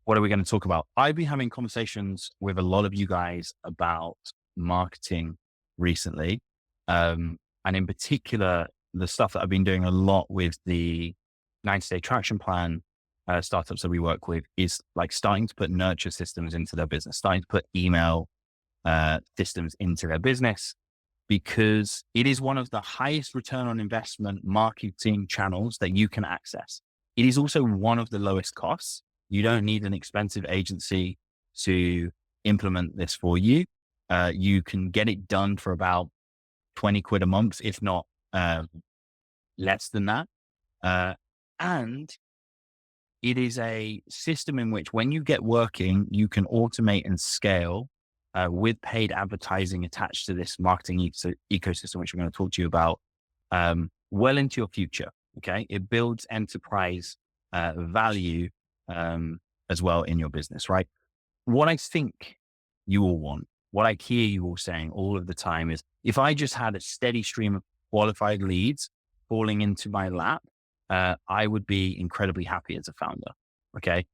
what are we going to talk about? I've been having conversations with a lot of you guys about marketing recently. And in particular, the stuff that I've been doing a lot with the 90-day traction plan startups that we work with is like starting to put nurture systems into their business, starting to put email systems into their business, because it is one of the highest return on investment marketing channels that you can access. It is also one of the lowest costs. You don't need an expensive agency to implement this for you. You can get it done for about 20 quid a month, if not less than that. And it is a system in which when you get working, you can automate and scale with paid advertising attached to this marketing ecosystem, which I'm going to talk to you about well into your future. Okay. It builds enterprise value as well in your business, right? What I think you all want, what I hear you all saying all of the time is, if I just had a steady stream of qualified leads falling into my lap, I would be incredibly happy as a founder. Okay.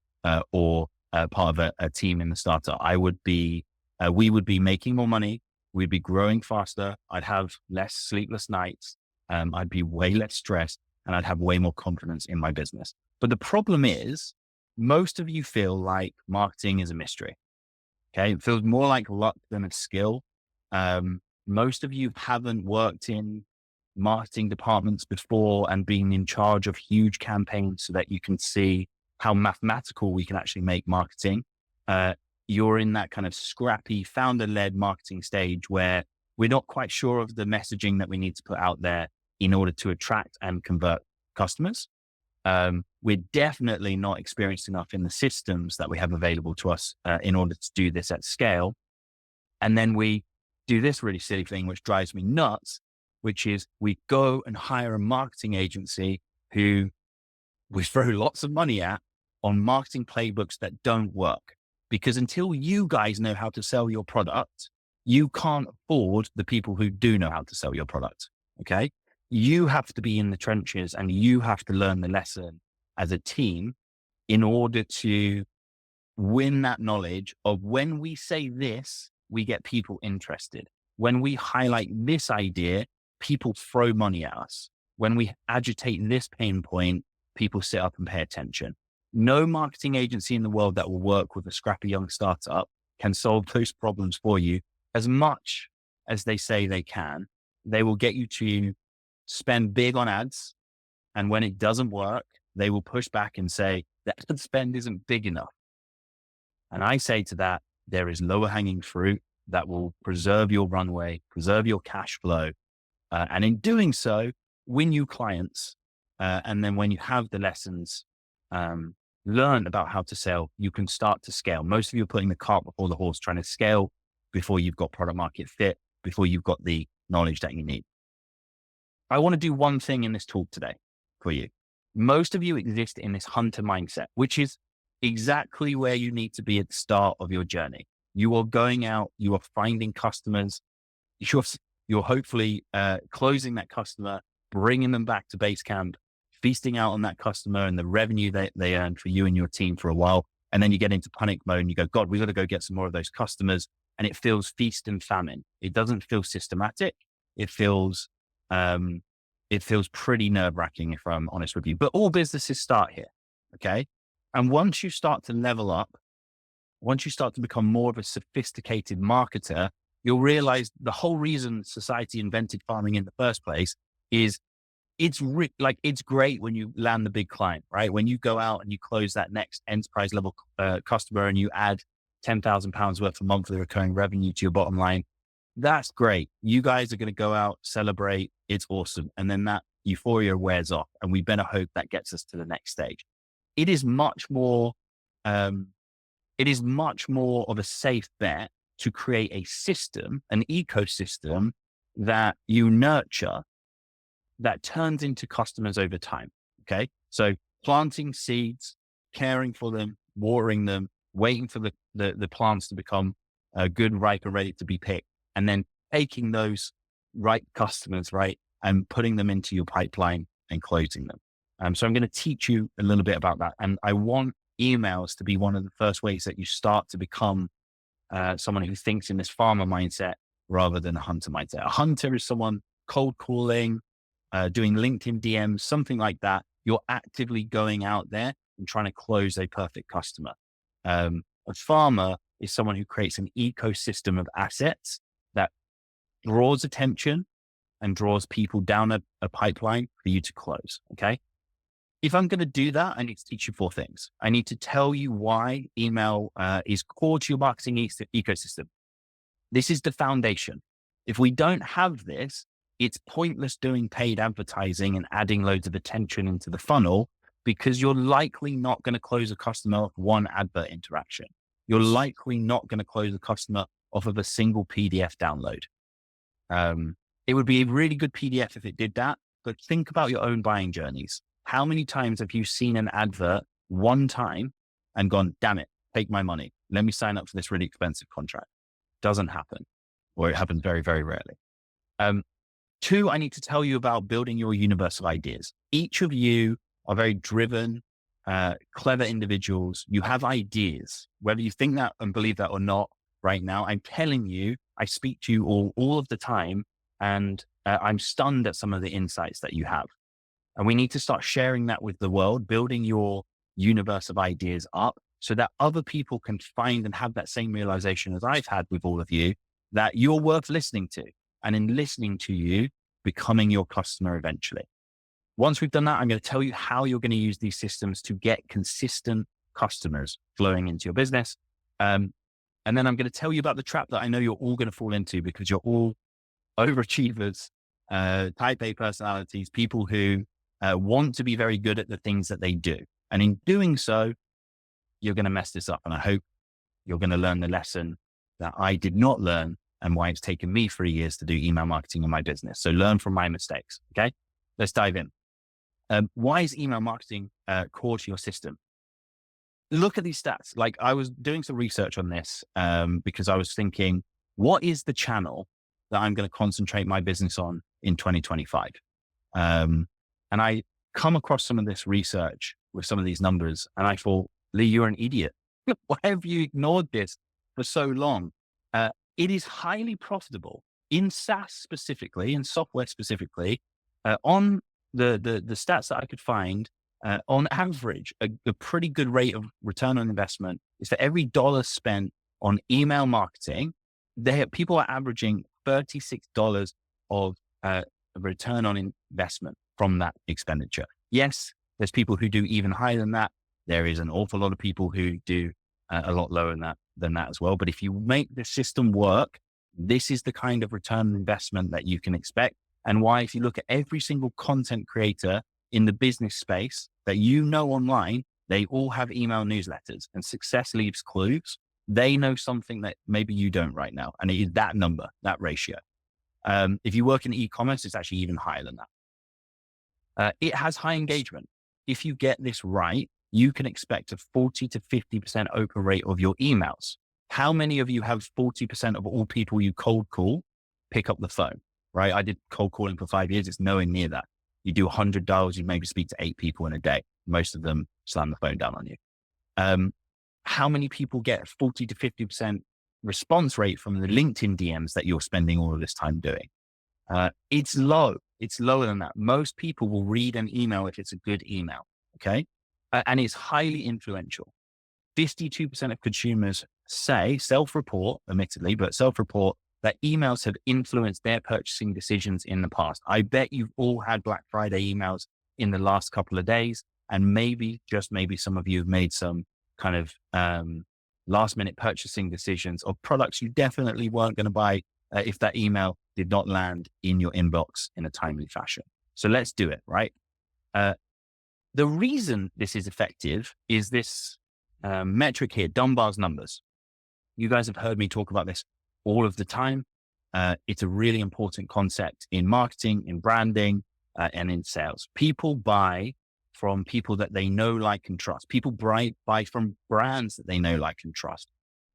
Or part of a team in the startup. We would be making more money. We'd be growing faster. I'd have less sleepless nights. I'd be way less stressed, and I'd have way more confidence in my business. But the problem is, most of you feel like marketing is a mystery. Okay. It feels more like luck than a skill. Most of you haven't worked in marketing departments before and been in charge of huge campaigns so that you can see how mathematical we can actually make marketing. You're in that kind of scrappy founder-led marketing stage where we're not quite sure of the messaging that we need to put out there in order to attract and convert customers. We're definitely not experienced enough in the systems that we have available to us in order to do this at scale. And then we do this really silly thing, which drives me nuts, which is we go and hire a marketing agency who we throw lots of money at on marketing playbooks that don't work. Because until you guys know how to sell your product, you can't afford the people who do know how to sell your product. Okay. You have to be in the trenches and you have to learn the lesson as a team in order to win that knowledge of, when we say this, we get people interested. When we highlight this idea, people throw money at us. When we agitate this pain point, people sit up and pay attention. No marketing agency in the world that will work with a scrappy young startup can solve those problems for you as much as they say they can. They will get you to spend big on ads. And when it doesn't work, they will push back and say that ad spend isn't big enough. And I say to that, there is lower hanging fruit that will preserve your runway, preserve your cash flow. And in doing so, win you clients. And then when you have the lessons, learn about how to sell, you can start to scale. Most of you are putting the cart before the horse, trying to scale before you've got product market fit, before you've got the knowledge that you need. I want to do one thing in this talk today for you. Most of you exist in this hunter mindset, which is exactly where you need to be at the start of your journey. You are going out, you are finding customers, you're hopefully closing that customer, bringing them back to Basecamp, feasting out on that customer and the revenue that they earned for you and your team for a while. And then you get into panic mode and you go, God, we've got to go get some more of those customers. And it feels feast and famine. It doesn't feel systematic. It feels pretty nerve-wracking, if I'm honest with you. But all businesses start here. Okay. And once you start to level up, once you start to become more of a sophisticated marketer, you'll realize the whole reason society invented farming in the first place is it's great when you land the big client, right? When you go out and you close that next enterprise level customer and you add £10,000 worth of monthly recurring revenue to your bottom line. That's great. You guys are going to go out, celebrate. It's awesome. And then that euphoria wears off and we better hope that gets us to the next stage. It is much more of a safe bet to create a system, an ecosystem that you nurture that turns into customers over time. Okay. So planting seeds, caring for them, watering them, waiting for the plants to become good, ripe and ready to be picked. And then taking those ripe customers, right, and putting them into your pipeline and closing them. So I'm going to teach you a little bit about that. And I want emails to be one of the first ways that you start to become someone who thinks in this farmer mindset rather than a hunter mindset. A hunter is someone cold calling, doing LinkedIn DMs, something like that. You're actively going out there and trying to close a perfect customer. A farmer is someone who creates an ecosystem of assets that draws attention and draws people down a pipeline for you to close. Okay. If I'm going to do that, I need to teach you 4 things. I need to tell you why email is core to your marketing ecosystem. This is the foundation. If we don't have this, it's pointless doing paid advertising and adding loads of attention into the funnel, because you're likely not going to close a customer off one advert interaction. You're likely not going to close a customer off of a single PDF download. It would be a really good PDF if it did that, but think about your own buying journeys. How many times have you seen an advert one time and gone, damn it, take my money. Let me sign up for this really expensive contract? Doesn't happen, or it happens very, very rarely. 2, I need to tell you about building your universe of ideas. Each of you are very driven, clever individuals. You have ideas, whether you think that and believe that or not right now. I'm telling you, I speak to you all of the time, and I'm stunned at some of the insights that you have. And we need to start sharing that with the world, building your universe of ideas up so that other people can find and have that same realization as I've had with all of you, that you're worth listening to. And in listening to you, becoming your customer eventually. Once we've done that, I'm going to tell you how you're going to use these systems to get consistent customers flowing into your business. And then I'm going to tell you about the trap that I know you're all going to fall into, because you're all overachievers, type A personalities, people who want to be very good at the things that they do. And in doing so, you're going to mess this up. And I hope you're going to learn the lesson that I did not learn, and why it's taken me 3 years to do email marketing in my business. So learn from my mistakes. Okay, let's dive in. Why is email marketing core to your system? Look at these stats. Like, I was doing some research on this because I was thinking, what is the channel that I'm going to concentrate my business on in 2025? And I come across some of this research with some of these numbers, and I thought, Lee, you're an idiot. Why have you ignored this for so long? It is highly profitable in SaaS specifically, in software specifically. On the stats that I could find, on average, a pretty good rate of return on investment is for every dollar spent on email marketing, people are averaging $36 of return on investment from that expenditure. Yes, there's people who do even higher than that. There is an awful lot of people who do a lot lower than that as well. But if you make the system work, this is the kind of return on investment that you can expect. And why, if you look at every single content creator in the business space that you know online, they all have email newsletters, and success leaves clues. They know something that maybe you don't right now. And it is that number, that ratio. If you work in e-commerce, it's actually even higher than that. It has high engagement. If you get this right, you can expect a 40 to 50% open rate of your emails. How many of you have 40% of all people you cold call pick up the phone, right? I did cold calling for 5 years. It's nowhere near that. You do 100 dials, you maybe speak to 8 people in a day. Most of them slam the phone down on you. How many people get a 40 to 50% response rate from the LinkedIn DMs that you're spending all of this time doing? It's low. It's lower than that. Most people will read an email if it's a good email. Okay. And it's highly influential. 52% of consumers say, self-report, admittedly, but self-report, that emails have influenced their purchasing decisions in the past. I bet you've all had Black Friday emails in the last couple of days, and maybe, just maybe, some of you have made some kind of last minute purchasing decisions of products you definitely weren't going to buy if that email did not land in your inbox in a timely fashion. So let's do it, right? The reason this is effective is this metric here, Dunbar's numbers. You guys have heard me talk about this all of the time. It's a really important concept in marketing, in branding, and in sales. People buy from people that they know, like, and trust. People buy from brands that they know, like, and trust.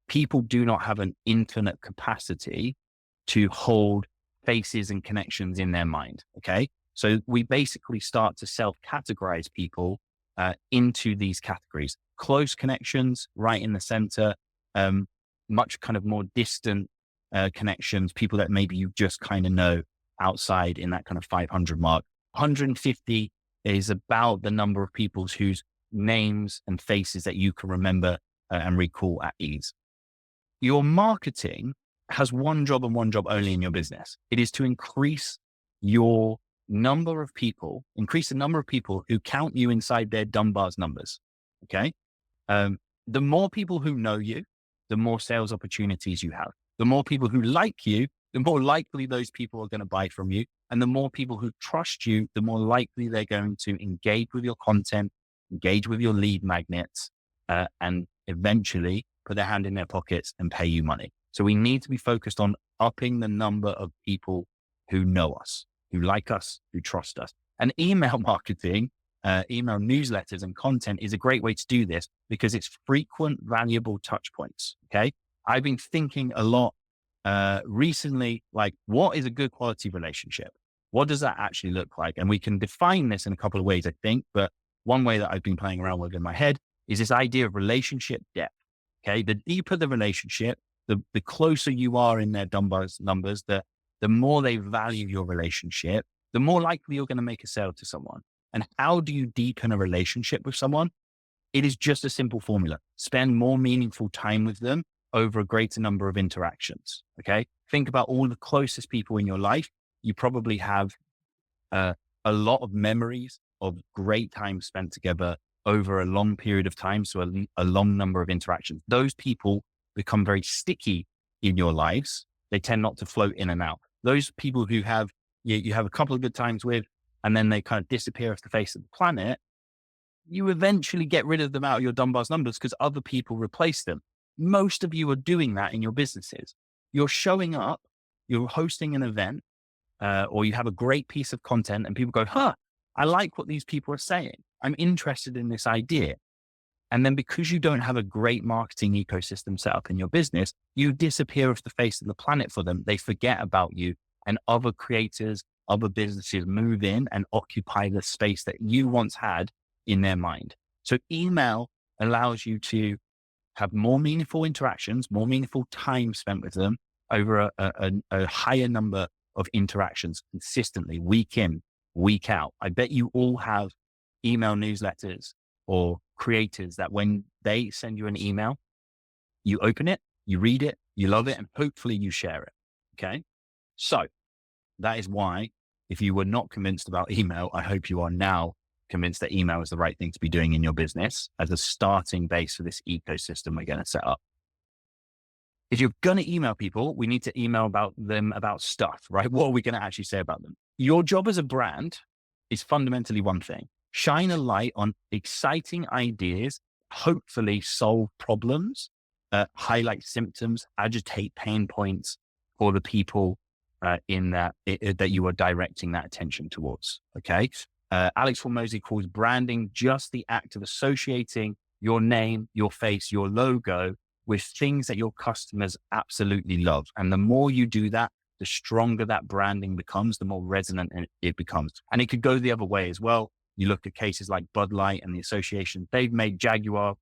People do not have an infinite capacity to hold faces and connections in their mind. Okay. So we basically start to self-categorize people into these categories. Close connections, right in the center, much kind of more distant connections, people that maybe you just kind of know outside in that kind of 500 mark. 150 is about the number of people whose names and faces that you can remember and recall at ease. Your marketing has one job and one job only in your business. It is to increase your increase the number of people who count you inside their Dunbar's numbers. Okay. The more people who know you, the more sales opportunities you have. The more people who like you, the more likely those people are going to buy from you. And the more people who trust you, the more likely they're going to engage with your content, engage with your lead magnets, and eventually put their hand in their pockets and pay you money. So we need to be focused on upping the number of people who know us, who like us, who trust us. And email marketing, email newsletters and content is a great way to do this because it's frequent, valuable touch points. Okay. I've been thinking a lot recently, like, what is a good quality relationship? What does that actually look like? And we can define this in a couple of ways, I think. But one way that I've been playing around with in my head is this idea of relationship depth. Okay. The deeper the relationship, the closer you are in their Dunbar's numbers, the more they value your relationship, the more likely you're going to make a sale to someone. And how do you deepen a relationship with someone? It is just a simple formula. Spend more meaningful time with them over a greater number of interactions. Okay. Think about all the closest people in your life. You probably have a lot of memories of great time spent together over a long period of time. So a long number of interactions. Those people become very sticky in your lives. They tend not to float in and out. Those people who you have a couple of good times with, and then they kind of disappear off the face of the planet, you eventually get rid of them out of your Dunbar's numbers because other people replace them. Most of you are doing that in your businesses. You're showing up, you're hosting an event, or you have a great piece of content and people go, I like what these people are saying. I'm interested in this idea. And then because you don't have a great marketing ecosystem set up in your business, you disappear off the face of the planet for them. They forget about you, and other creators, other businesses move in and occupy the space that you once had in their mind. So email allows you to have more meaningful interactions, more meaningful time spent with them over a higher number of interactions consistently, week in, week out. I bet you all have email newsletters or creators that when they send you an email, you open it, you read it, you love it, and hopefully you share it. Okay. So that is why, if you were not convinced about email, I hope you are now convinced that email is the right thing to be doing in your business as a starting base for this ecosystem we're going to set up. If you're going to email people, we need to email them about stuff, right? What are we going to actually say about them? Your job as a brand is fundamentally one thing. Shine a light on exciting ideas, hopefully solve problems, highlight symptoms, agitate pain points for the people in that you are directing that attention towards. Okay. Alex Hormozy calls branding just the act of associating your name, your face, your logo with things that your customers absolutely love. And the more you do that, the stronger that branding becomes, the more resonant it becomes. And it could go the other way as well. You look at cases like Bud Light and the association they've made, Jaguar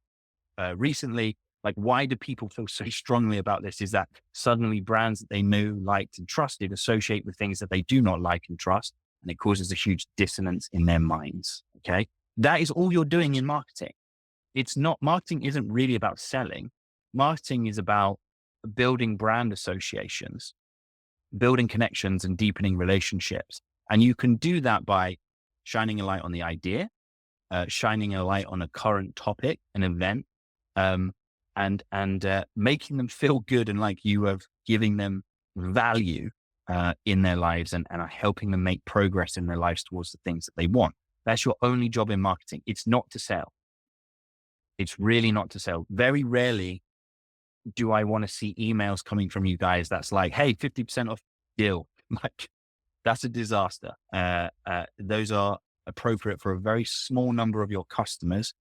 recently. Like, why do people feel so strongly about this? Is that suddenly brands that they knew, liked, and trusted associate with things that they do not like and trust, and it causes a huge dissonance in their minds. Okay. That is all you're doing in marketing. Marketing isn't really about selling. Marketing is about building brand associations, building connections and deepening relationships. And you can do that by shining a light on the idea, shining a light on a current topic, an event, and making them feel good and like you are giving them value in their lives and are helping them make progress in their lives towards the things that they want. That's your only job in marketing. It's not to sell. It's really not to sell. Very rarely do I want to see emails coming from you guys that's like, hey, 50% off deal. Like, that's a disaster. Those are appropriate for a very small number of your customers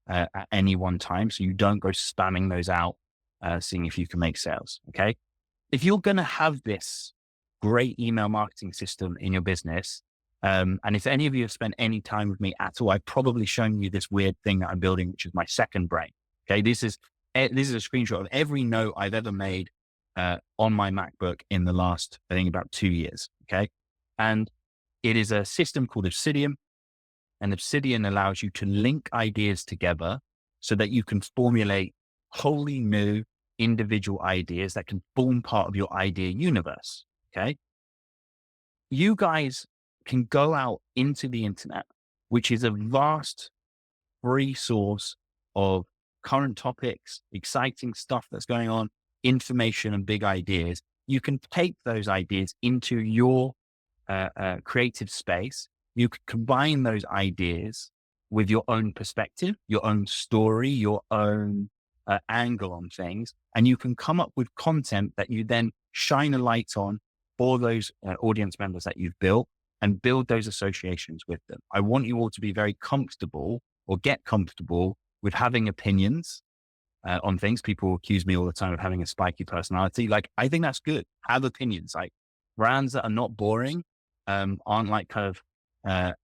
at any one time. So you don't go spamming those out, seeing if you can make sales. Okay. If you're going to have this great email marketing system in your business, And if any of you have spent any time with me at all, I've probably shown you this weird thing that I'm building, which is my second brain. Okay. This is a screenshot of every note I've ever made on my MacBook in the last, I think, about 2 years. Okay. And it is a system called Obsidian, and Obsidian allows you to link ideas together so that you can formulate wholly new individual ideas that can form part of your idea universe. Okay. You guys can go out into the internet, which is a vast free source of current topics, exciting stuff that's going on, information and big ideas. You can take those ideas into your creative space. You can combine those ideas with your own perspective, your own story, your own angle on things, and you can come up with content that you then shine a light on for those audience members that you've built and build those associations with them. I want you all to be very comfortable or get comfortable with having opinions on things. People accuse me all the time of having a spiky personality. Like, I think that's good. Have opinions. Like, brands that are not boring aren't like kind of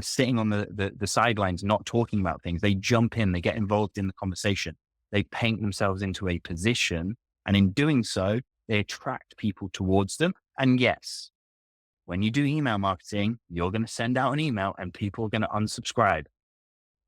sitting on the sidelines, not talking about things. They jump in, they get involved in the conversation. They paint themselves into a position, and in doing so, they attract people towards them. And yes, when you do email marketing, you're going to send out an email and people are going to unsubscribe.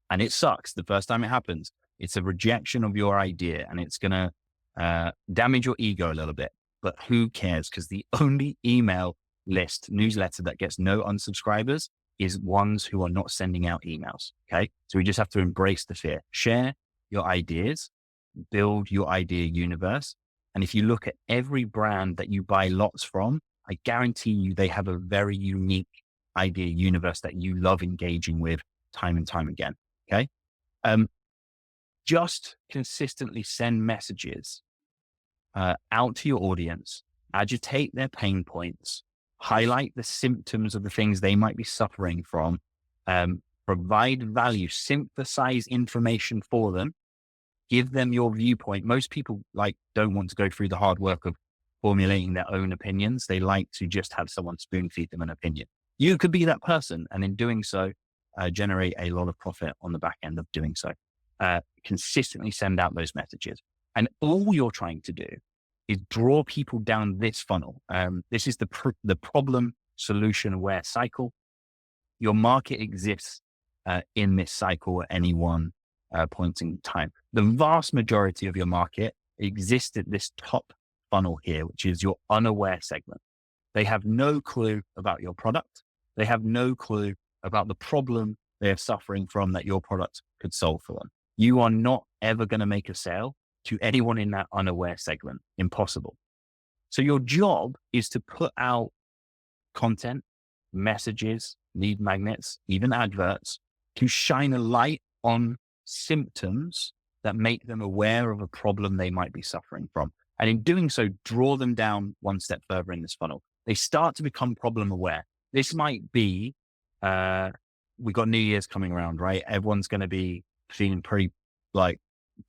And it sucks the first time it happens. It's a rejection of your idea, and it's going to damage your ego a little bit. But who cares? Because the only email list newsletter that gets no unsubscribers is ones who are not sending out emails. Okay. So we just have to embrace the fear. Share your ideas, build your idea universe. And if you look at every brand that you buy lots from, I guarantee you they have a very unique idea universe that you love engaging with time and time again. Okay. Just consistently send messages out to your audience, agitate their pain points, highlight the symptoms of the things they might be suffering from, provide value, synthesize information for them, give them your viewpoint. Most people don't want to go through the hard work of formulating their own opinions. They like to just have someone spoon feed them an opinion. You could be that person, and in doing so, generate a lot of profit on the back end of doing so. Consistently send out those messages. And all you're trying to do is draw people down this funnel. This is the problem solution aware cycle. Your market exists in this cycle at any one point in time. The vast majority of your market exists at this top funnel here, which is your unaware segment. They have no clue about your product. They have no clue about the problem they are suffering from that your product could solve for them. You are not ever going to make a sale to anyone in that unaware segment. Impossible. So your job is to put out content, messages, lead magnets, even adverts, to shine a light on symptoms that make them aware of a problem they might be suffering from. And in doing so, draw them down one step further in this funnel. They start to become problem aware. This might be, we got New Year's coming around, right? Everyone's going to be feeling pretty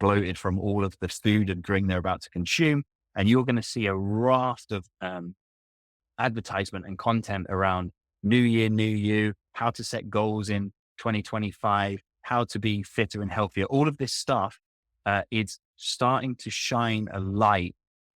bloated from all of the food and drink they're about to consume. And you're going to see a raft of advertisement and content around New Year, New You, how to set goals in 2025, how to be fitter and healthier. All of this stuff is starting to shine a light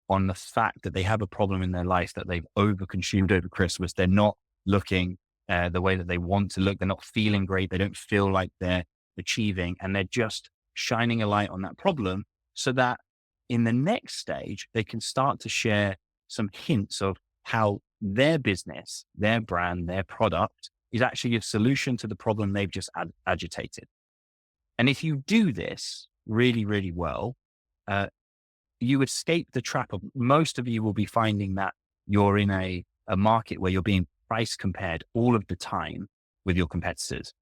on the fact that they have a problem in their life that they've overconsumed over Christmas. They're not looking the way that they want to look. They're not feeling great. They don't feel like they're achieving, and they're just shining a light on that problem so that in the next stage, they can start to share some hints of how their business, their brand, their product is actually a solution to the problem they've just agitated. And if you do this really, really well, you escape the trap of, most of you will be finding that you're in a market where you're being price compared all of the time with your competitors.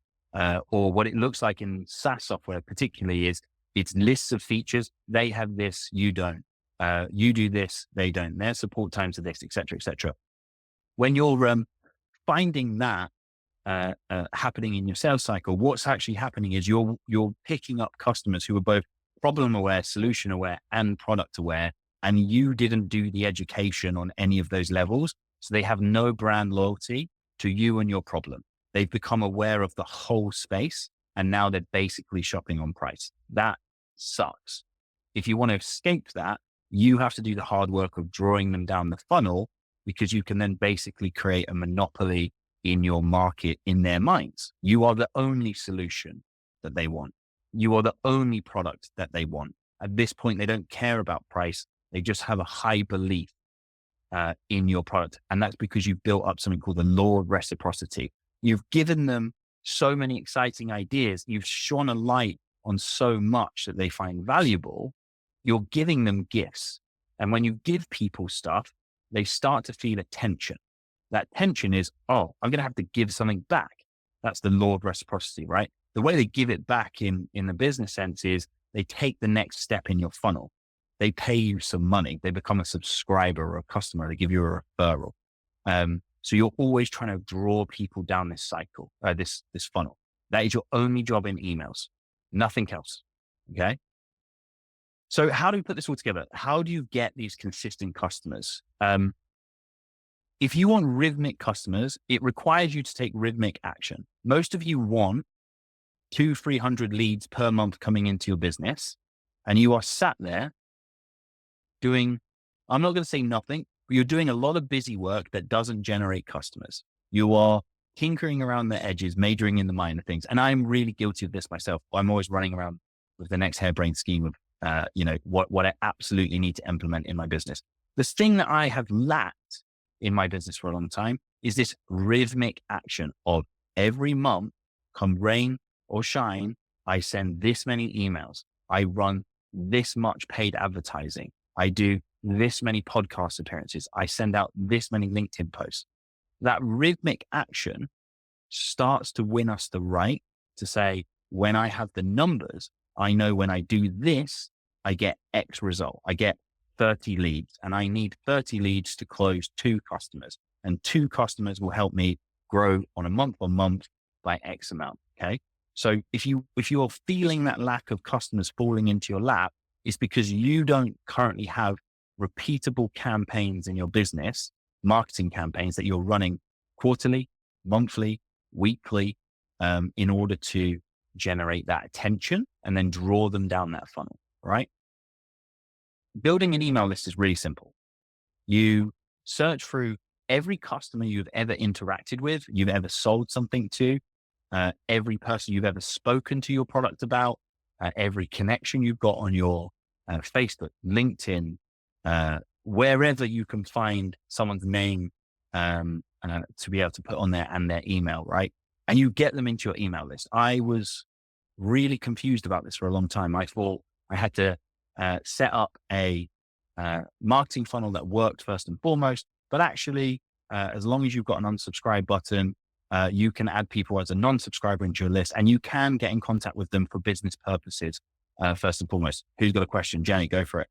Or what it looks like in SaaS software particularly is it's lists of features. They have this, you don't. You do this, they don't. Their support times are this, et cetera, et cetera. When you're finding that happening in your sales cycle, what's actually happening is you're picking up customers who are both problem aware, solution aware, and product aware, and you didn't do the education on any of those levels. So they have no brand loyalty to you and your problem. They've become aware of the whole space, and now they're basically shopping on price. That sucks. If you want to escape that, you have to do the hard work of drawing them down the funnel, because you can then basically create a monopoly in your market in their minds. You are the only solution that they want. You are the only product that they want. At this point, they don't care about price. They just have a high belief in your product. And that's because you've built up something called the law of reciprocity. You've given them so many exciting ideas. You've shone a light on so much that they find valuable. You're giving them gifts. And when you give people stuff, they start to feel a tension. That tension is, oh, I'm going to have to give something back. That's the law of reciprocity, right? The way they give it back in the business sense is they take the next step in your funnel. They pay you some money. They become a subscriber or a customer. They give you a referral. So you're always trying to draw people down this cycle, this funnel. That is your only job in emails, nothing else. Okay. So how do we put this all together? How do you get these consistent customers? If you want rhythmic customers, it requires you to take rhythmic action. Most of you want 200-300 leads per month coming into your business, and you are sat there doing, I'm not going to say nothing, but you're doing a lot of busy work that doesn't generate customers. You are tinkering around the edges, majoring in the minor things. And I'm really guilty of this myself. I'm always running around with the next harebrained scheme of, what I absolutely need to implement in my business. This thing that I have lacked in my business for a long time is this rhythmic action of every month, come rain or shine, I send this many emails. I run this much paid advertising. I do this many podcast appearances. I send out this many LinkedIn posts. That rhythmic action starts to win us the right to say, when I have the numbers, I know when I do this, I get X result. I get 30 leads, and I need 30 leads to close 2 customers, and 2 customers will help me grow on a month by X amount. Okay. So if you're feeling that lack of customers falling into your lap, it's because you don't currently have repeatable campaigns in your business, marketing campaigns that you're running quarterly, monthly, weekly, in order to generate that attention and then draw them down that funnel, right? Building an email list is really simple. You search through every customer you've ever interacted with, you've ever sold something to, every person you've ever spoken to your product about, every connection you've got on your Facebook, LinkedIn, wherever you can find someone's name to be able to put on there and their email, right? And you get them into your email list. I was really confused about this for a long time. I thought I had to set up a marketing funnel that worked first and foremost, but actually, as long as you've got an unsubscribe button, you can add people as a non-subscriber into your list, and you can get in contact with them for business purposes, first and foremost. Who's got a question? Jenny, go for it.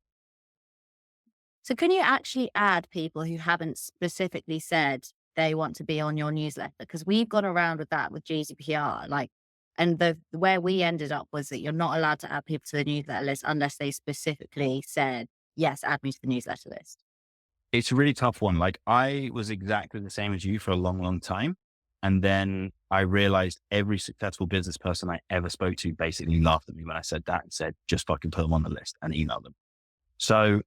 So can you actually add people who haven't specifically said they want to be on your newsletter? Because we've gone around with that with GDPR, and where we ended up was that you're not allowed to add people to the newsletter list unless they specifically said, yes, add me to the newsletter list. It's a really tough one. Like, I was exactly the same as you for a long, long time. And then I realized every successful business person I ever spoke to basically laughed at me when I said that and said, just fucking put them on the list and email them. So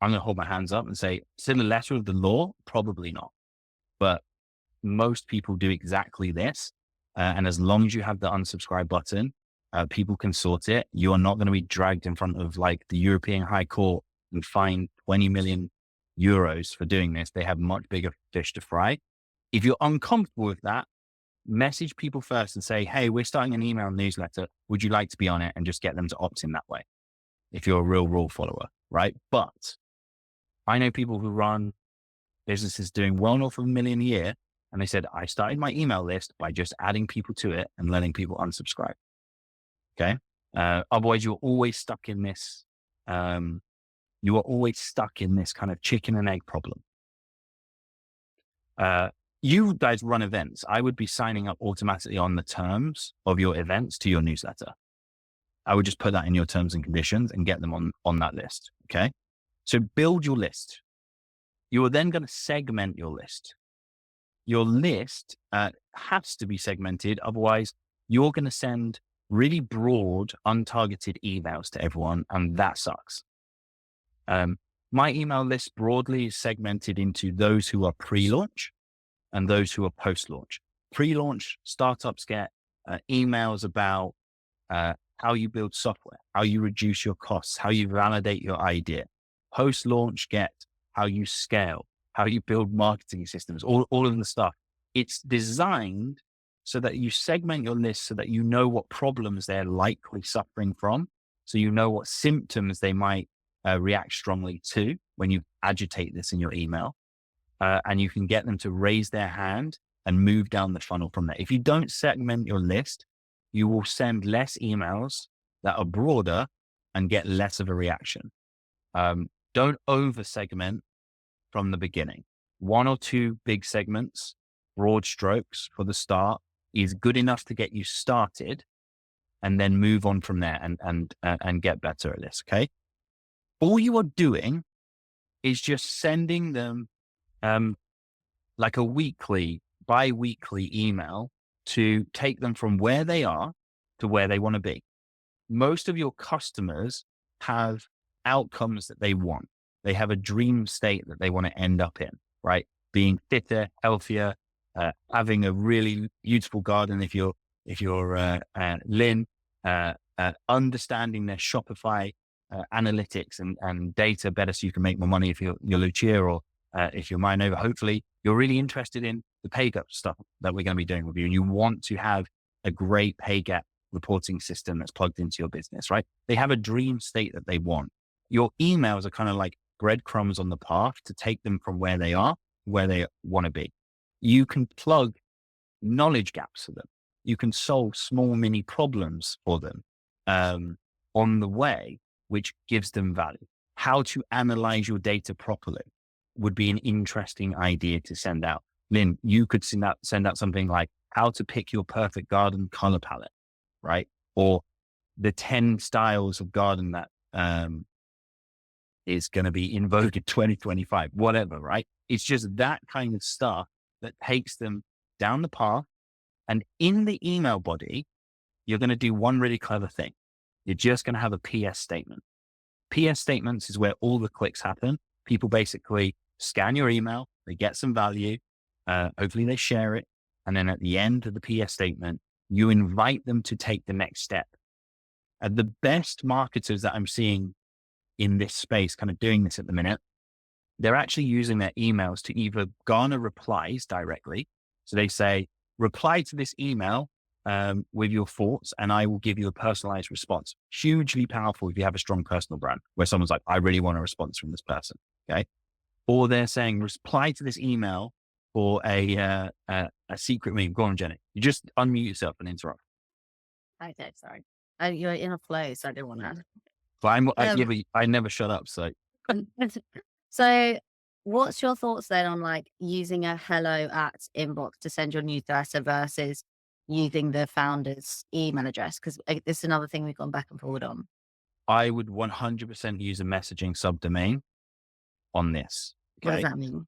I'm going to hold my hands up and say, is it a letter of the law? Probably not. But most people do exactly this. And as long as you have the unsubscribe button, people can sort it. You are not going to be dragged in front of like the European High Court and fined 20 million euros for doing this. They have much bigger fish to fry. If you're uncomfortable with that, message people first and say, hey, we're starting an email newsletter. Would you like to be on it? And just get them to opt in that way, if you're a real rule follower, right? But I know people who run businesses doing well north of $1 million a year. And they said, I started my email list by just adding people to it and letting people unsubscribe. Okay. Otherwise you're always stuck in this. You are always stuck in this kind of chicken and egg problem. You guys run events. I would be signing up automatically on the terms of your events to your newsletter. I would just put that in your terms and conditions and get them on that list. Okay. So build your list. You are then going to segment your list. your list has to be segmented. Otherwise, you're going to send really broad, untargeted emails to everyone, and that sucks. My email list broadly is segmented into those who are pre-launch and those who are post-launch. Pre-launch startups get emails about how you build software, how you reduce your costs, how you validate your idea. Post-launch get how you scale, how you build marketing systems, all of the stuff. It's designed so that you segment your list so that you know what problems they're likely suffering from. So you know what symptoms they might react strongly to when you agitate this in your email. And you can get them to raise their hand and move down the funnel from there. If you don't segment your list, you will send less emails that are broader and get less of a reaction. Don't over segment from the beginning. One or two big segments, broad strokes for the start is good enough to get you started, and then move on from there and get better at this. Okay. All you are doing is just sending them like a bi-weekly email to take them from where they are to where they want to be. Most of your customers have outcomes that they want. They have a dream state that they want to end up in, right? Being fitter, healthier, having a really beautiful garden. If you're Lynn, understanding their Shopify analytics and data better so you can make more money if you're Lucia, or if you're Minova. Hopefully you're really interested in the pay gap stuff that we're going to be doing with you, and you want to have a great pay gap reporting system that's plugged into your business, right? They have a dream state that they want. Your emails are kind of like breadcrumbs on the path to take them from where they are, where they want to be. You can plug knowledge gaps for them. You can solve small mini problems for them on the way, which gives them value. How to analyze your data properly would be an interesting idea to send out. Lynn, you could send out something like how to pick your perfect garden color palette, right? Or the 10 styles of garden that is going to be in vogue in 2025, whatever, right? It's just that kind of stuff that takes them down the path. And in the email body, you're going to do one really clever thing. You're just going to have a PS statement. PS statements is where all the clicks happen. People basically scan your email, they get some value, hopefully they share it. And then at the end of the PS statement, you invite them to take the next step. And the best marketers that I'm seeing in this space kind of doing this at the minute, they're actually using their emails to either garner replies directly. So they say, reply to this email with your thoughts, and I will give you a personalized response. Hugely powerful if you have a strong personal brand where someone's like, I really want a response from this person. Okay. Or they're saying, reply to this email for a secret meme. Go on, Jenny. You just unmute yourself and interrupt. Okay, sorry. You're in a flow, so I didn't want to. But yeah, but I never shut up. So So what's your thoughts then on like using a hello at inbox to send your newsletter versus using the founder's email address? Because this is another thing we've gone back and forward on. I would 100% use a messaging subdomain on this. What does Okay. that mean?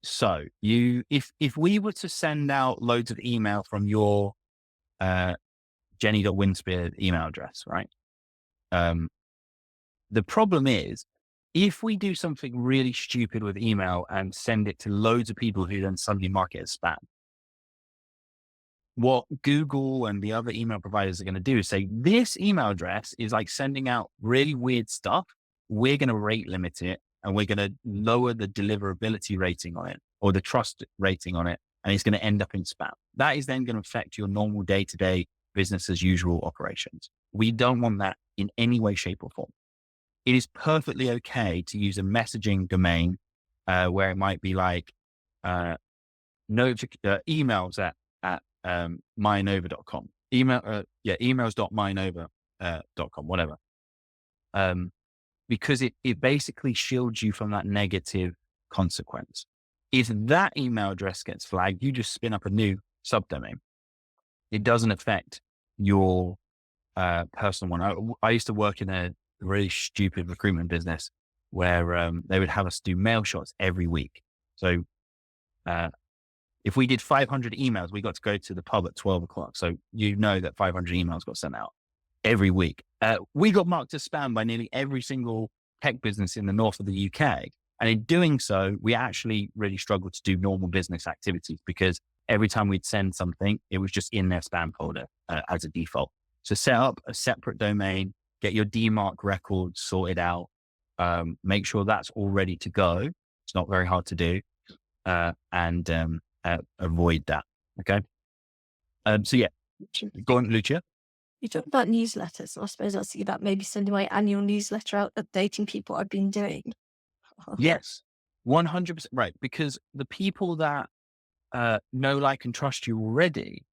So if we were to send out loads of email from your Jenny.Winspear email address, right? The problem is if we do something really stupid with email and send it to loads of people who then suddenly mark it as spam, what Google and the other email providers are going to do is say, this email address is like sending out really weird stuff. We're going to rate limit it, and we're going to lower the deliverability rating on it or the trust rating on it. And it's going to end up in spam. That is then going to affect your normal day-to-day business as usual operations. We don't want that in any way, shape, or form. It is perfectly okay to use a messaging domain where it might be like emails at mynova.com. Emails.mynova.com, whatever. Because it basically shields you from that negative consequence. If that email address gets flagged, you just spin up a new subdomain. It doesn't affect your personal one. I used to work in a really stupid recruitment business where they would have us do mail shots every week. So if we did 500 emails, we got to go to the pub at 12 o'clock. So you know that 500 emails got sent out every week. We got marked as spam by nearly every single tech business in the north of the UK. And in doing so, we actually really struggled to do normal business activities because every time we'd send something, it was just in their spam folder as a default. So set up a separate domain, get your DMARC records sorted out, make sure that's all ready to go. It's not very hard to do, and avoid that. Okay. So yeah, go on, Lucia. You talked about newsletters, so I suppose I was thinking about maybe sending my annual newsletter out, updating people what I've been doing. Yes, 100% right. Because the people that know, like, and trust you already,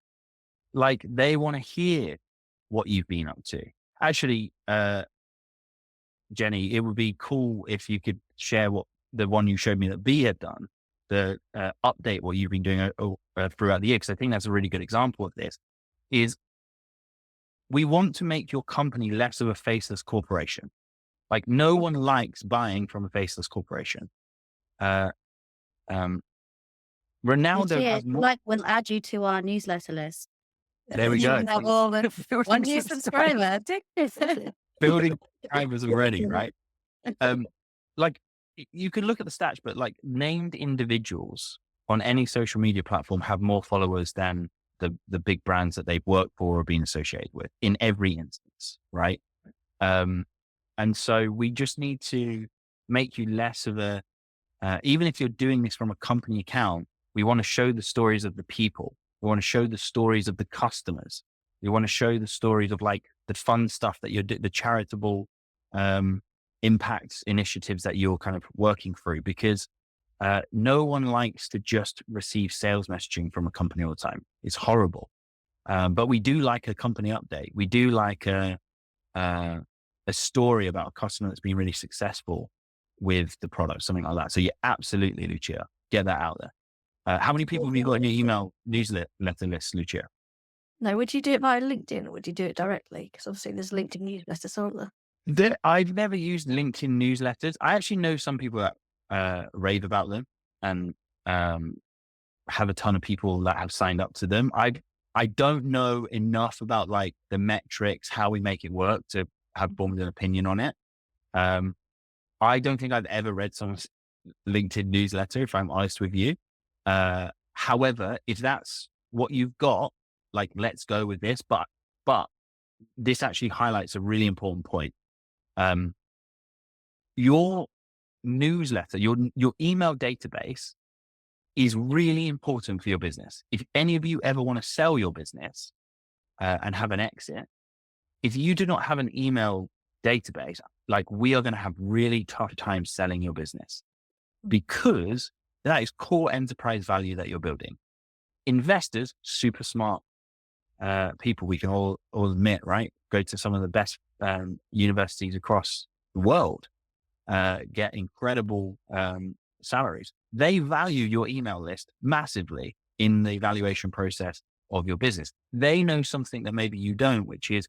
like, they want to hear what you've been up to. Actually, Jenny, it would be cool if you could share what the one you showed me that B had done, the update what you've been doing throughout the year, because I think that's a really good example of this. Is we want to make your company less of a faceless corporation. Like, no one likes buying from a faceless corporation. Ronaldo has more. Like, we'll add you to our newsletter list. There we You go. can have all the One new subscriber. Building subscribers already, right? Like, you can look at the stats, but like, named individuals on any social media platform have more followers than the big brands that they've worked for or been associated with in every instance, right? And so we just need to make you less of a, even if you're doing this from a company account, we want to show the stories of the people. We want to show the stories of the customers. We want to show the stories of, like, the fun stuff that you're the charitable impact initiatives that you're kind of working through, because no one likes to just receive sales messaging from a company all the time. It's horrible. But we do like a company update. We do like a story about a customer that's been really successful with the product, something like that. So yeah, absolutely, Lucia, get that out there. How many people have you got in your email newsletter list, Lucia? No, would you do it via LinkedIn or would you do it directly? Because obviously there's LinkedIn newsletters, aren't there? I've never used LinkedIn newsletters. I actually know some people that rave about them and have a ton of people that have signed up to them. I don't know enough about, like, the metrics, how we make it work to have formed an opinion on it. I don't think I've ever read someone's LinkedIn newsletter, if I'm honest with you. However, if that's what you've got, like, let's go with this. But this actually highlights a really important point. Your newsletter, your email database is really important for your business. If any of you ever want to sell your business and have an exit, if you do not have an email database, like, we are going to have really tough times selling your business, because that is core enterprise value that you're building. Investors, super smart people, we can all admit, right? Go to some of the best universities across the world, get incredible salaries. They value your email list massively in the evaluation process of your business. They know something that maybe you don't, which is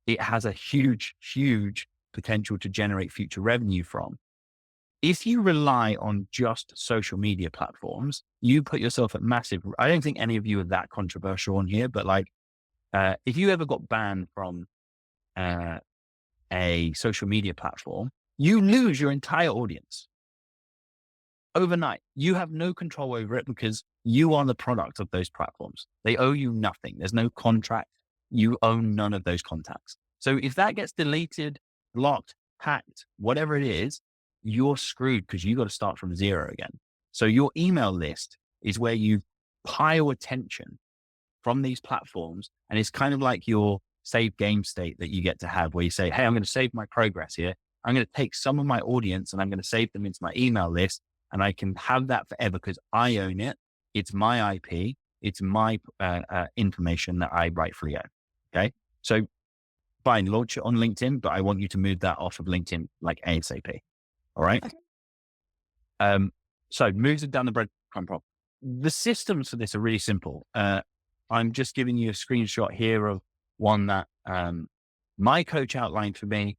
it has a huge, huge potential to generate future revenue from. If you rely on just social media platforms, you put yourself at massive. I don't think any of you are that controversial on here, but, like, if you ever got banned from a social media platform, you lose your entire audience overnight. You have no control over it because you are the product of those platforms. They owe you nothing. There's no contract. You own none of those contacts. So if that gets deleted, blocked, hacked, whatever it is, you're screwed because you got to start from zero again. So your email list is where you pile attention from these platforms. And it's kind of like your save game state that you get to have, where you say, hey, I'm going to save my progress here. I'm going to take some of my audience and I'm going to save them into my email list. And I can have that forever because I own it. It's my IP. It's my information that I rightfully own. Okay. So fine, launch it on LinkedIn, but I want you to move that off of LinkedIn like ASAP. All right. Okay. So moves it down the breadcrumb prop. The systems for this are really simple. I'm just giving you a screenshot here of one that my coach outlined for me,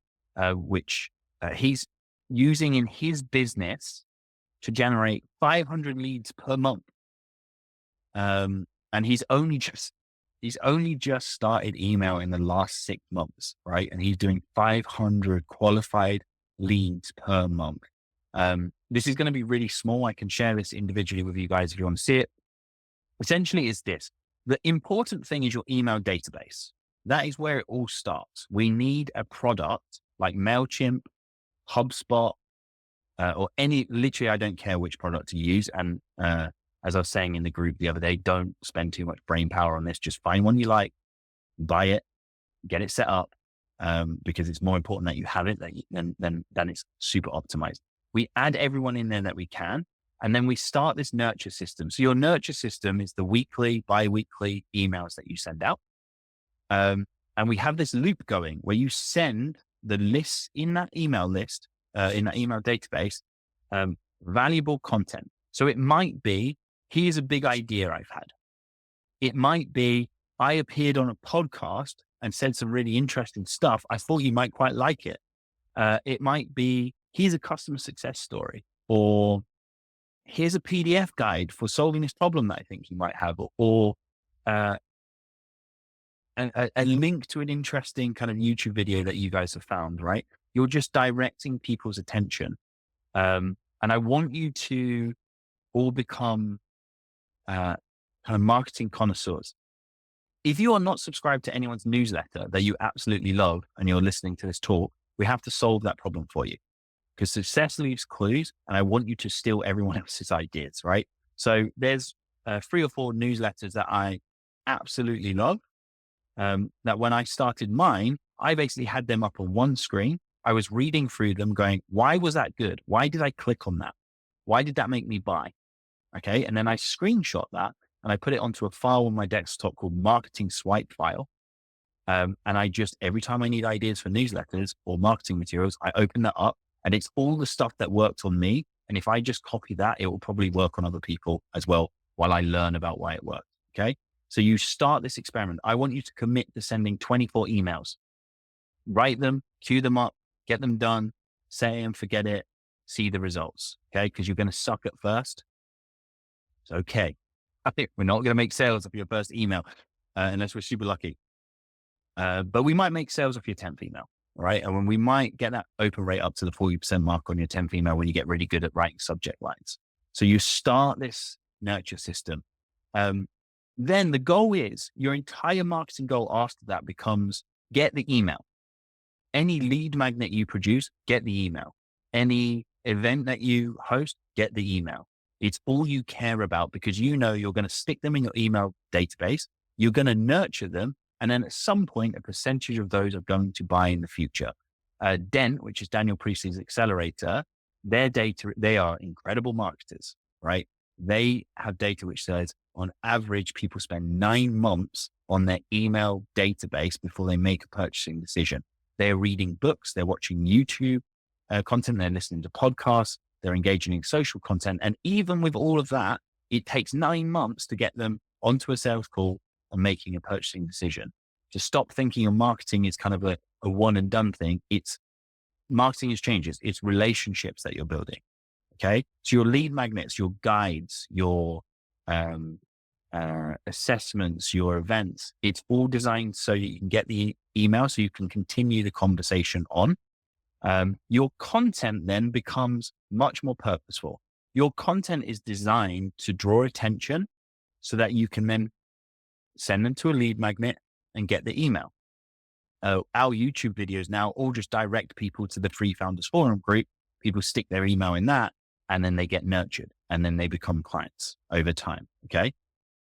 which he's using in his business to generate 500 leads per month. And he's only just started email in the last 6 months, right? And he's doing 500 qualified leads per month. This is going to be really small. I can share this individually with you guys if you want to see it. Essentially, it's this. The important thing is your email database. That is where it all starts. We need a product like MailChimp, HubSpot, or literally, I don't care which product to use. And as I was saying in the group the other day, don't spend too much brain power on this. Just find one you like, buy it, get it set up, because it's more important that you have it than it's super optimized. We add everyone in there that we can, and then we start this nurture system. So your nurture system is the weekly, bi-weekly emails that you send out. And we have this loop going where you send the lists in that email list, in that email database, valuable content. So it might be, here's a big idea I've had. It might be, I appeared on a podcast and said some really interesting stuff. I thought you might quite like it. It might be, here's a customer success story, or here's a PDF guide for solving this problem that I think you might have, or a link to an interesting kind of YouTube video that you guys have found, right? You're just directing people's attention. And I want you to all become kind of marketing connoisseurs. If you are not subscribed to anyone's newsletter that you absolutely love and you're listening to this talk, we have to solve that problem for you, because success leaves clues, and I want you to steal everyone else's ideas, right? So there's 3 or 4 newsletters that I absolutely love, that when I started mine, I basically had them up on one screen. I was reading through them going, why was that good? Why did I click on that? Why did that make me buy? Okay. And then I screenshot that and I put it onto a file on my desktop called marketing swipe file. And I just, every time I need ideas for newsletters or marketing materials, I open that up, and it's all the stuff that worked on me. And if I just copy that, it will probably work on other people as well while I learn about why it worked. Okay. So you start this experiment. I want you to commit to sending 24 emails. Write them, queue them up, get them done, say and forget it, see the results. Okay. Because you're going to suck at first. It's okay. I think we're not going to make sales of your first email unless we're super lucky. But we might make sales off your 10th email, right? And when we might get that open rate up to the 40% mark on your 10th email when you get really good at writing subject lines. So you start this nurture system. Then the goal is, your entire marketing goal after that becomes, get the email. Any lead magnet you produce, get the email. Any event that you host, get the email. It's all you care about, because you know you're going to stick them in your email database. You're going to nurture them. And then at some point, a percentage of those are going to buy in the future. Dent, which is Daniel Priestley's accelerator, their data, they are incredible marketers, right? They have data which says, on average, people spend 9 months on their email database before they make a purchasing decision. They're reading books, they're watching YouTube content, they're listening to podcasts, they're engaging in social content. And even with all of that, it takes 9 months to get them onto a sales call and making a purchasing decision. To stop thinking your marketing is kind of a one and done thing. It's marketing is changes. It's relationships that you're building. Okay. So your lead magnets, your guides, your assessments, your events, it's all designed so you can get the email so you can continue the conversation on. Your content then becomes much more purposeful. Your content is designed to draw attention so that you can then send them to a lead magnet and get the email. Our YouTube videos now all just direct people to the Free Founders Forum group. People stick their email in that, and then they get nurtured, and then they become clients over time. Okay.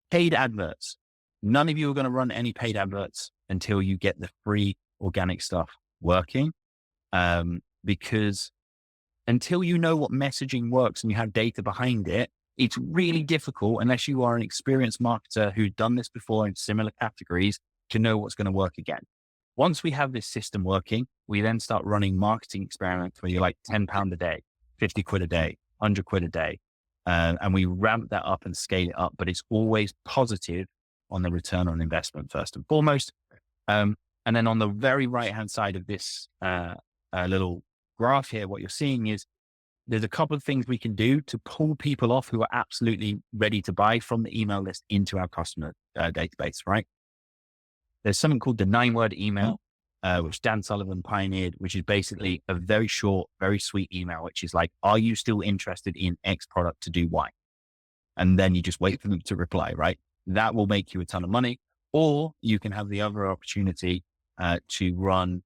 Paid adverts. None of you are going to run any paid adverts until you get the free organic stuff working. Because until you know what messaging works and you have data behind it, it's really difficult, unless you are an experienced marketer who's done this before in similar categories, to know what's going to work again. Once we have this system working, we then start running marketing experiments where you're like £10 a day, 50 quid a day, 100 quid a day. And we ramp that up and scale it up, but it's always positive on the return on investment first and foremost. And then on the very right-hand side of this little graph here, what you're seeing is there's a couple of things we can do to pull people off who are absolutely ready to buy from the email list into our customer database, right? There's something called the 9-word email, which Dan Sullivan pioneered, which is basically a very short, very sweet email, which is like, are you still interested in X product to do Y? And then you just wait for them to reply, right? That will make you a ton of money. Or you can have the other opportunity to run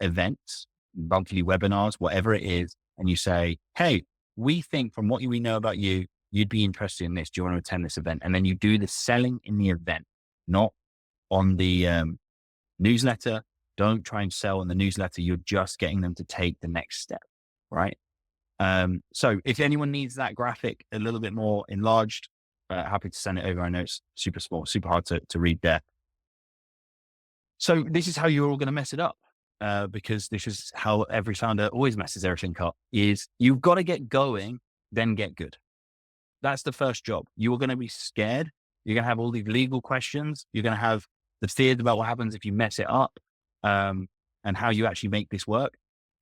events, monthly webinars, whatever it is. And you say, hey, we think from what we know about you, you'd be interested in this. Do you want to attend this event? And then you do the selling in the event, not on the newsletter. Don't try and sell in the newsletter. You're just getting them to take the next step, right? So if anyone needs that graphic a little bit more enlarged, happy to send it over. I know it's super small, super hard to read there. So this is how you're all going to mess it up, because this is how every founder always messes everything up, is you've got to get going, then get good. That's the first job. You are going to be scared. You're going to have all these legal questions. You're going to have the fears about what happens if you mess it up, and how you actually make this work.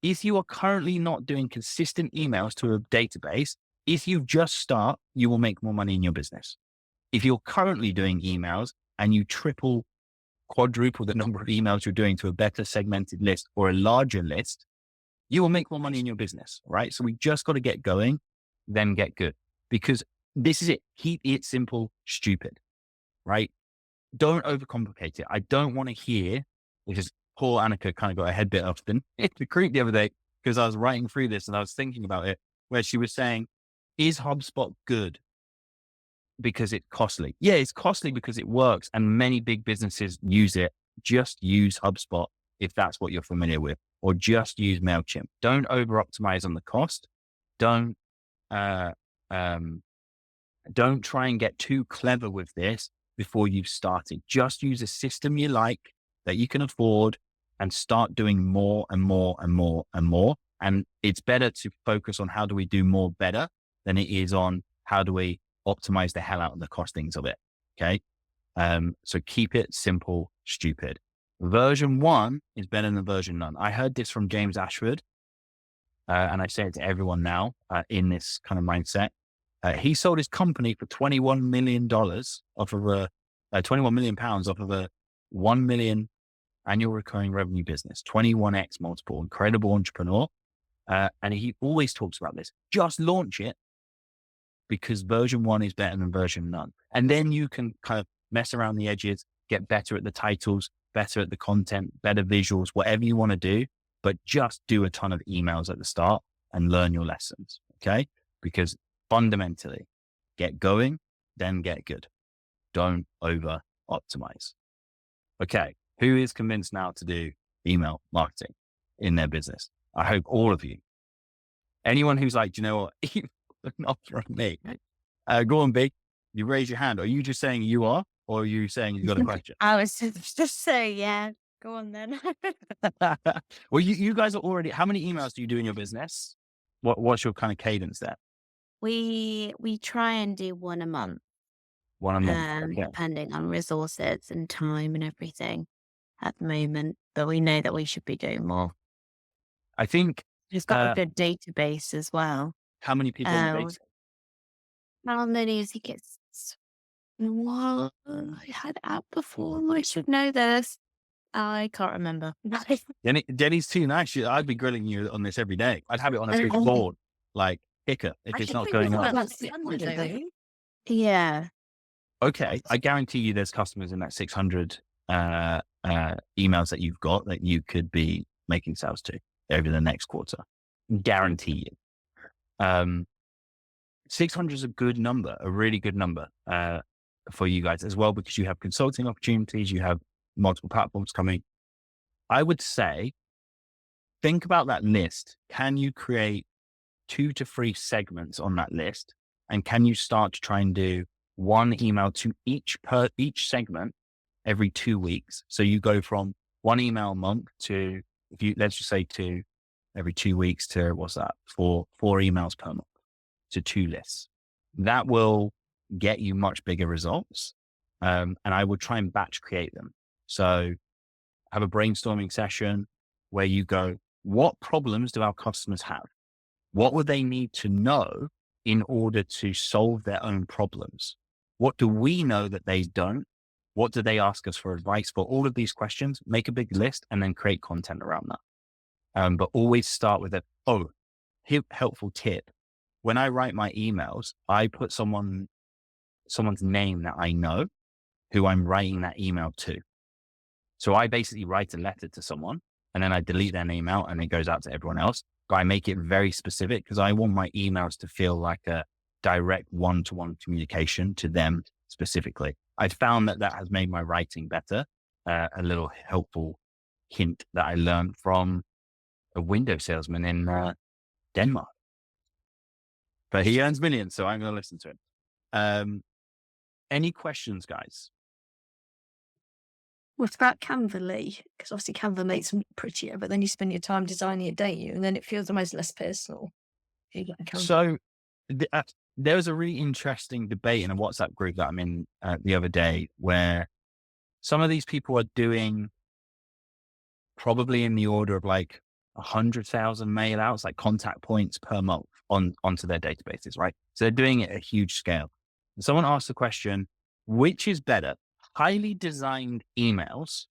If you are currently not doing consistent emails to a database, if you just start, you will make more money in your business. If you're currently doing emails and you triple, quadruple the number of emails you're doing to a better segmented list or a larger list, you will make more money in your business, right? So we just got to get going, then get good, because this is it. Keep it simple, stupid, right? Don't overcomplicate it. I don't want to hear, because poor Annika kind of got her head bit off the creek the other day, because I was writing through this and I was thinking about it, where she was saying, is HubSpot good because it's costly? Yeah, it's costly because it works and many big businesses use it. Just use HubSpot if that's what you're familiar with, or just use MailChimp. Don't over optimize on the cost. Don't try and get too clever with this before you've started. Just use a system you like, that you can afford, and start doing more and more and more and more. And it's better to focus on how do we do more better than it is on how do we optimize the hell out of the costings of it. Okay. So keep it simple, stupid. Version 1 is better than version none. I heard this from James Ashford, and I say it to everyone now in this kind of mindset. He sold his company for $21 million off of a £21 million off of a 1 million annual recurring revenue business, 21x multiple, incredible entrepreneur. And he always talks about this. Just launch it, because version 1 is better than version none. And then you can kind of mess around the edges, get better at the titles, better at the content, better visuals, whatever you want to do, but just do a ton of emails at the start and learn your lessons. Okay. Because fundamentally, get going, then get good. Don't over optimize. Okay. Who is convinced now to do email marketing in their business? I hope all of you. Anyone who's like, do you know what? Not from me. Go on, Big. You raise your hand. Are you just saying you are, or are you saying you got a question? I was just saying, yeah, go on then. Well, you guys are already, how many emails do you do in your business? What's your kind of cadence there? We try and do one a month, One a month. Okay. depending on resources and time and everything at the moment. But we know that we should be doing more. I think, It's got a good database as well. how many people on the base? How many has he gets? Well, I had out before. I should know this. I can't remember. Jenny's too nice. I'd be grilling you on this every day. I'd have it on a big board, like picker, if it's not going on. Yeah. Okay. I guarantee you there's customers in that 600 emails that you've got that you could be making sales to over the next quarter. Guarantee you. 600 is a good number, a really good number for you guys as well, because you have consulting opportunities, you have multiple platforms coming. I would say, think about that list. Can you create 2 to 3 segments on that list? And can you start to try and do one email to each segment every 2 weeks? So you go from 1 email a month to, let's just say 2 every 2 weeks to, what's that? 4 emails per month to 2 lists. That will get you much bigger results. And I would try and batch create them. So have a brainstorming session where you go, what problems do our customers have? What would they need to know in order to solve their own problems? What do we know that they don't? What do they ask us for advice for? All of these questions, make a big list and then create content around that. But always start with helpful tip. When I write my emails, I put someone's name that I know who I'm writing that email to. So I basically write a letter to someone and then I delete their name out and it goes out to everyone else. But I make it very specific because I want my emails to feel like a direct one-to-one communication to them specifically. I found that has made my writing better. A little helpful hint that I learned from a window salesman in Denmark. But he earns millions, so I'm going to listen to him. Any questions, guys? What about Canva, Lee? Because obviously Canva makes them prettier, but then you spend your time designing it, don't you? And then it feels almost less personal. So there was a really interesting debate in a WhatsApp group that I'm in the other day where some of these people are doing probably in the order of like 100,000 mail outs, like contact points per month onto their databases, right? So they're doing it at a huge scale. And someone asked the question, which is better, highly designed emails,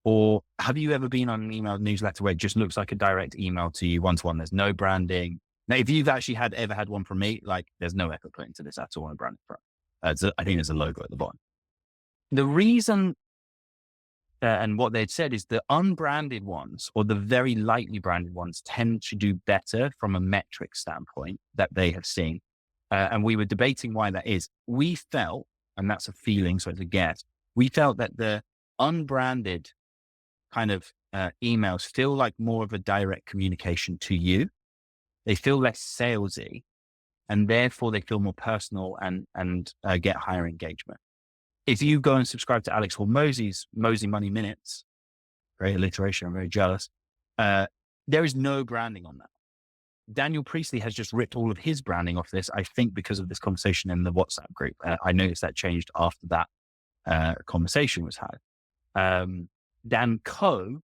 or have you ever been on an email newsletter where it just looks like a direct email to you one-to-one? There's no branding. Now, if you've actually ever had one from me, like there's no effort put into this at all on a branding front. I think there's a logo at the bottom. The reason and what they'd said is the unbranded ones or the very lightly branded ones tend to do better from a metric standpoint that they have seen. And we were debating why that is. We felt, and that's a feeling, so it's a guess, we felt that the unbranded kind of emails feel like more of a direct communication to you. They feel less salesy, and therefore they feel more personal and get higher engagement. If you go and subscribe to Alex Hormozi's Mosey Money Minutes, great alliteration, I'm very jealous, there is no branding on that. Daniel Priestley has just ripped all of his branding off this, I think because of this conversation in the WhatsApp group. I noticed that changed after that conversation was had. Dan Coe,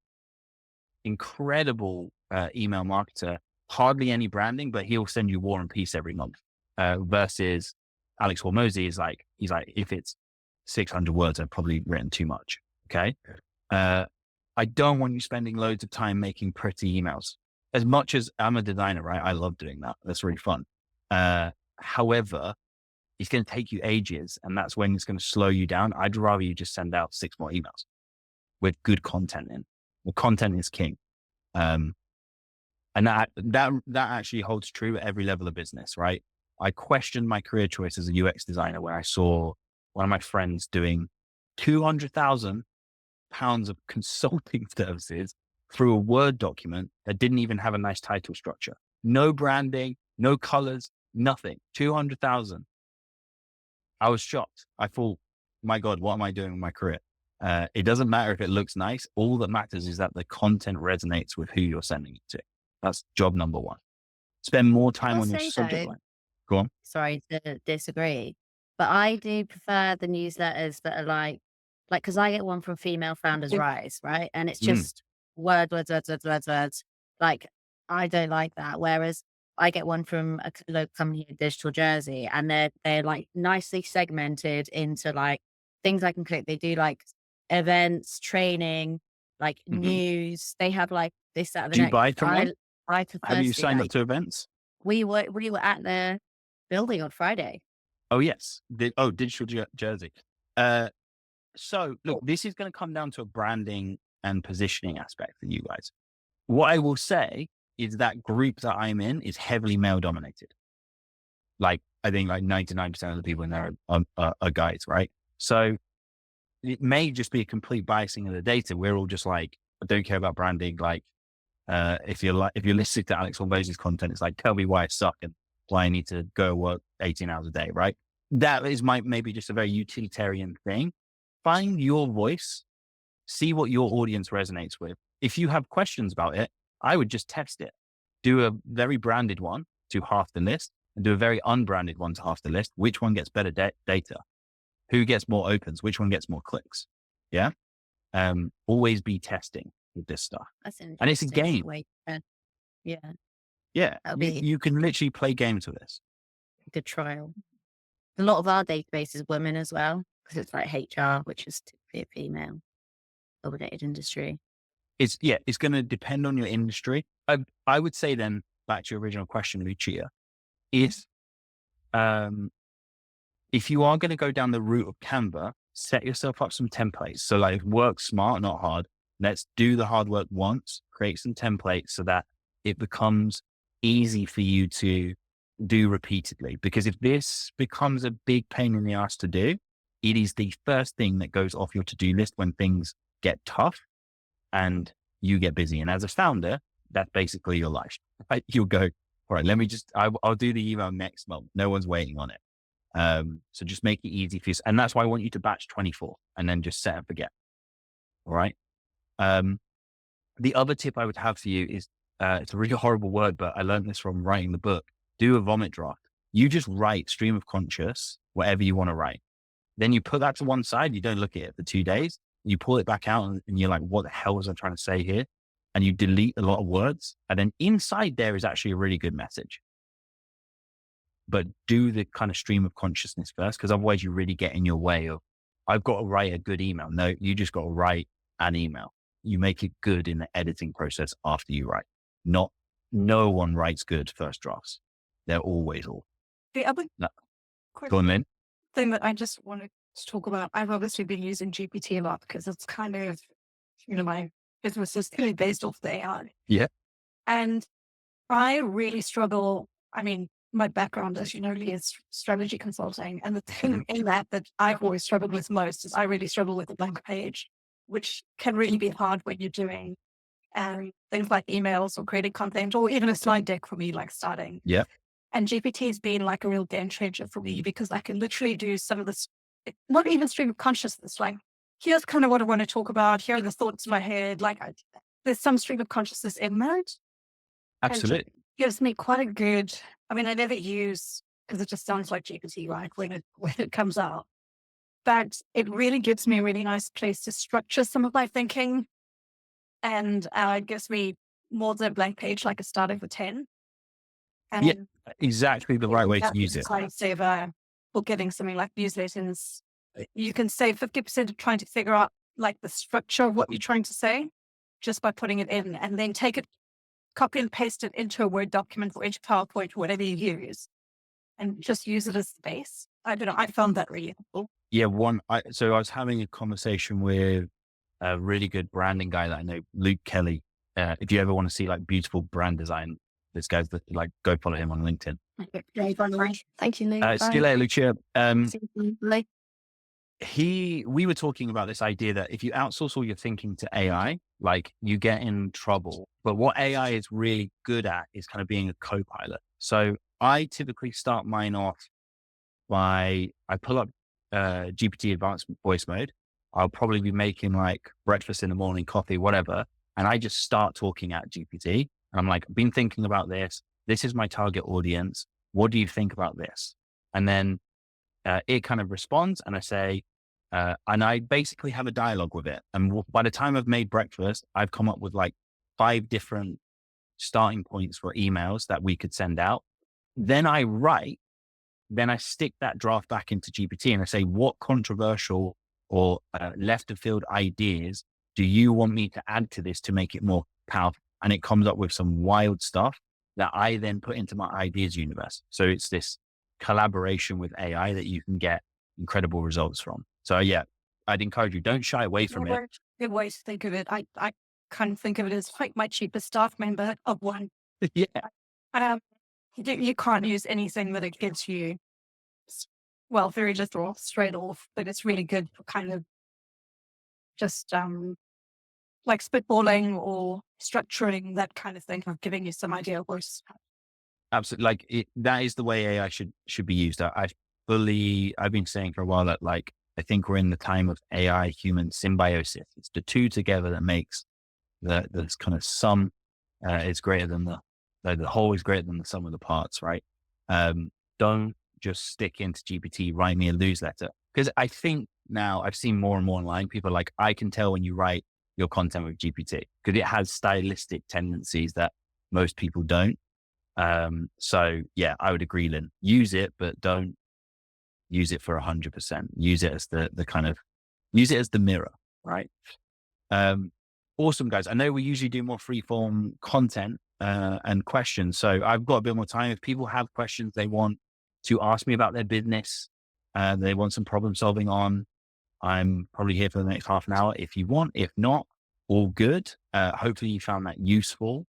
incredible email marketer, hardly any branding, but he'll send you War and Peace every month. Versus Alex Hormozi is like, he's like, if it's 600 words, I've probably written too much. Okay. I don't want you spending loads of time making pretty emails. As much as I'm a designer, right? I love doing that. That's really fun. However, it's going to take you ages and that's when it's going to slow you down. I'd rather you just send out 6 more emails with good content in. The content is king. And that actually holds true at every level of business, right? I questioned my career choice as a UX designer where I saw one of my friends doing £200,000 of consulting services through a Word document that didn't even have a nice title structure. No branding, no colors, nothing. 200,000. I was shocked. I thought, my God, what am I doing with my career? It doesn't matter if it looks nice. All that matters is that the content resonates with who you're sending it to. That's job number one. Spend more time I'll on your say subject though, line. Go on. sorry to disagree, but I do prefer the newsletters that are like, because I get one from Female Founders Rise, right? And it's just words. Like, I don't like that. Whereas I get one from a local company in Digital Jersey, and they're like nicely segmented into like things I can click. They do like events, training, like news. They have like this, that, and the Do you next. buy from one? I prefer Have you to see signed that. up to events? We were at the building on Friday. Oh, yes. Digital Jersey. So look, this is going to come down to a branding and positioning aspect for you guys. What I will say is that group that I'm in is heavily male dominated. Like, I think like 99% of the people in there are guys, right? So it may just be a complete biasing of the data. We're all just like, I don't care about branding. Like, if you're listening to Alex Hormozi's content, it's like, tell me why I suck and why I need to go work 18 hours a day, right? That is maybe just a very utilitarian thing. Find your voice, see what your audience resonates with. If you have questions about it, I would just test it. Do a very branded one to half the list and do a very unbranded one to half the list. Which one gets better data? Who gets more opens? Which one gets more clicks? Yeah. Always be testing with this stuff. That's interesting. And it's a game. Wait, yeah. Yeah. That'll You, be you can literally play games with this. a good trial. A lot of our database is women as well, because it's like HR, which is typically a female dominated industry. It's going to depend on your industry. I would say then, back to your original question, Lucia, is, if you are going to go down the route of Canva, set yourself up some templates. So like, work smart, not hard. Let's do the hard work once, create some templates so that it becomes easy for you to do repeatedly. Because if this becomes a big pain in the ass to do, it is the first thing that goes off your to-do list when things get tough and you get busy. And as a founder, that's basically your life. Right? You'll go, all right, I'll do the email next month. No one's waiting on it. So just make it easy for you. And that's why I want you to batch 24 and then just set and forget. All right. The other tip I would have for you is, it's a really horrible word, but I learned this from writing the book. Do a vomit draft. You just write stream of conscious, whatever you want to write. Then you put that to one side. You don't look at it for 2 days. You pull it back out and you're like, what the hell was I trying to say here? And you delete a lot of words. And then inside there is actually a really good message. But do the kind of stream of consciousness first, because otherwise you really get in your way of, I've got to write a good email. No, you just got to write an email. You make it good in the editing process after you write. No one writes good first drafts. They're always awful. The other No. Go on, Lynn. thing that I just wanted to talk about, I've obviously been using GPT a lot because it's kind of, my business is really based off the AI. Yeah. And I really struggle. I mean, my background, as you know, Lee, is strategy consulting. And the thing in that I've always struggled with most is I really struggle with the blank page, which can really be hard when you're doing things like emails or creating content or even a slide deck for me, like starting. Yeah. And GPT has been like a real game changer for me because I can literally do some of this, not even stream of consciousness, like here's kind of what I want to talk about. Here are the thoughts in my head. Like there's some stream of consciousness in that. Absolutely. And it gives me quite a good, I mean, I never use, because it just sounds like GPT, right? When it comes out. But it really gives me a really nice place to structure some of my thinking. And it gives me more than a blank page, like a starting with 10. And Yeah, exactly the right way to use it. Time saver for getting something like newsletters. You can save 50% of trying to figure out like the structure of what you're trying to say just by putting it in, and then take it, copy and paste it into a Word document or into PowerPoint or whatever you use, and just use it as the base. I don't know. I found that really helpful. Yeah. So I was having a conversation with a really good branding guy that I know, Luke Kelly. If you ever want to see like beautiful brand design, this guy's like, go follow him on LinkedIn. Thank you, Lee. See you later, Lucia. Bye. We were talking about this idea that if you outsource all your thinking to AI, like you get in trouble. But what AI is really good at is kind of being a co-pilot. So I typically start mine off I pull up GPT advanced voice mode. I'll probably be making like breakfast in the morning, coffee, whatever. And I just start talking at GPT. And I'm like, I've been thinking about this. This is my target audience. What do you think about this? And then it kind of responds, and I say, and I basically have a dialogue with it. And by the time I've made breakfast, I've come up with like 5 different starting points for emails that we could send out. Then I stick that draft back into GPT and I say, what controversial or left of field ideas do you want me to add to this to make it more powerful? And it comes up with some wild stuff that I then put into my ideas universe. So it's this collaboration with AI that you can get incredible results from. So yeah, I'd encourage you, don't shy away from it. Good way to think of it. I kind of think of it as like my cheapest staff member of one. Yeah. You can't use anything that it gives you, well, very little straight off, but it's really good for kind of just like spitballing or structuring, that kind of thing, of giving you some idea of what's. Absolutely. Like that is the way AI should be used. I've been saying for a while that like, I think we're in the time of AI human symbiosis. It's the two together that makes this kind of sum is greater than the whole is greater than the sum of the parts, right? Don't just stick into GPT, write me a newsletter. Because I think now I've seen more and more online, people are like, I can tell when you write your content with GPT because it has stylistic tendencies that most people don't. So yeah, I would agree, Lynn. Use it, but don't use it for 100%. Use it as the kind of, use it as the mirror, right? Awesome, guys. I know we usually do more free form content and questions. So I've got a bit more time. If people have questions they want to ask me about their business, they want some problem solving on, I'm probably here for the next half an hour if you want. If not, all good. Hopefully you found that useful.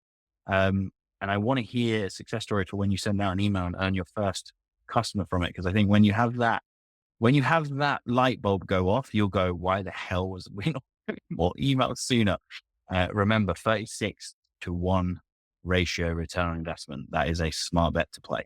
And I want to hear a success story for when you send out an email and earn your first customer from it. Because I think when you have that light bulb go off, you'll go, why the hell was we not more emails sooner? Remember, 36 to 1 ratio return on investment. That is a smart bet to play.